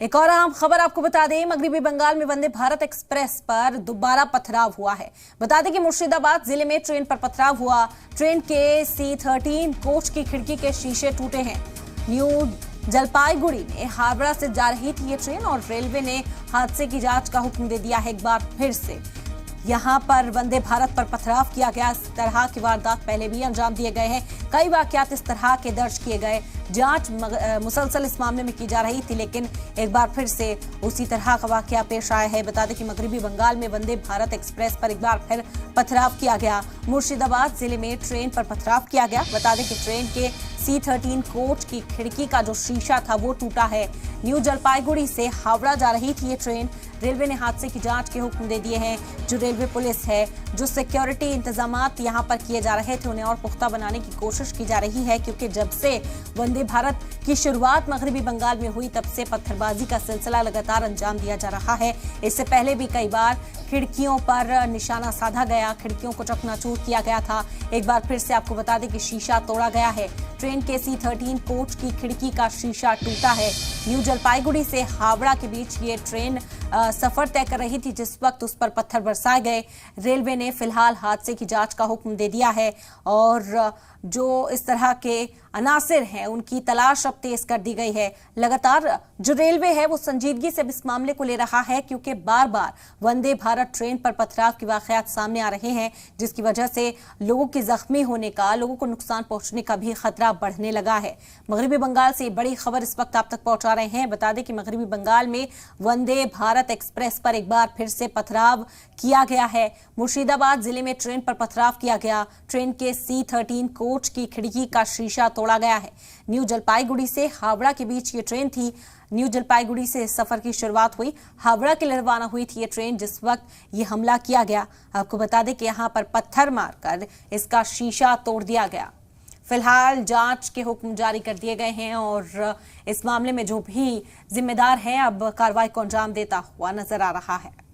एक और अहम खबर आपको बता दें, मगरबी बंगाल में वंदे भारत एक्सप्रेस पर दोबारा पथराव हुआ है। बता दें कि मुर्शिदाबाद जिले में ट्रेन पर पथराव हुआ। ट्रेन के C13 कोच की खिड़की के शीशे टूटे हैं। न्यू जलपाईगुड़ी में हावड़ा से जा रही थी ये ट्रेन और रेलवे ने हादसे की जांच का हुक्म दे दिया है। एक बार फिर से यहां पर वंदे भारत पर पथराव किया गया। इस तरह की वारदात पहले भी अंजाम दिए गए हैं। कई वाकयात इस तरह के दर्ज किए गए। जांच मुसलसल इस मामले में की जा रही थी, लेकिन एक बार फिर से उसी तरह का वाकया पेश आया है। बता दें कि मगरबी बंगाल में वंदे भारत एक्सप्रेस पर एक बार फिर पथराव किया गया। मुर्शिदाबाद जिले में ट्रेन पर पथराव किया गया। बता दें कि ट्रेन के C13 कोच की खिड़की का जो शीशा था वो टूटा है। न्यू जलपाईगुड़ी से हावड़ा जा रही थी ये ट्रेन। रेलवे ने हादसे की जांच के हुक्म दे दिए हैं। जो रेलवे पुलिस है, जो सिक्योरिटी इंतजामात यहां पर किए जा रहे थे, उन्हें और पुख्ता बनाने की कोशिश की जा रही है, क्योंकि जब से वंदे भारत की शुरुआत मगरबी बंगाल में हुई, तब से पत्थरबाजी का सिलसिला लगातार अंजाम दिया जा रहा है। इससे पहले भी कई बार खिड़कियों पर निशाना साधा गया, खिड़कियों को चकनाचूर किया गया था। एक बार फिर से आपको बता दें कि शीशा तोड़ा गया है। ट्रेन के C13 कोच की खिड़की का शीशा टूटा है। न्यू जलपाईगुड़ी से हावड़ा के बीच ये ट्रेन सफर तय कर रही थी जिस वक्त उस पर पत्थर बरसाए गए। रेलवे ने फिलहाल हादसे की जांच का हुक्म दे दिया है और जो इस तरह के अनासिर हैं उनकी तलाश अब तेज कर दी गई है। लगातार जो रेलवे है वो संजीदगी से इस मामले को ले रहा है, क्योंकि बार बार वंदे भारत ट्रेन पर पथराव के वाकयात सामने आ रहे हैं, जिसकी वजह से लोगों के जख्मी होने का, लोगों को नुकसान पहुंचने का भी खतरा बढ़ने लगा है। मगरबी बंगाल से बड़ी खबर इस वक्त आप तक पहुंचा रहे हैं। बता दें कि मगरबी बंगाल में वंदे भारत एक्सप्रेस पर एक बार फिर से पथराव किया गया है। मुर्शिदाबाद जिले में ट्रेन पर पथराव किया गया। ट्रेन के C13 कोच की खिड़की का शीशा तोड़ा गया है। न्यू जलपाईगुड़ी से हावड़ा के बीच ये ट्रेन थी। न्यू जलपाईगुड़ी से इस सफर की शुरुआत हुई। हावड़ा के लिए रवाना हुई थी ये ट्रेन जिस वक्त ये हमला किया गया। आपको बता दें कि यहां पर पत्थर मारकर इसका शीशा तोड़ दिया गया। फिलहाल जांच के हुक्म जारी कर दिए गए हैं और इस मामले में जो भी जिम्मेदार है अब कार्रवाई को अंजाम देता हुआ नजर आ रहा है।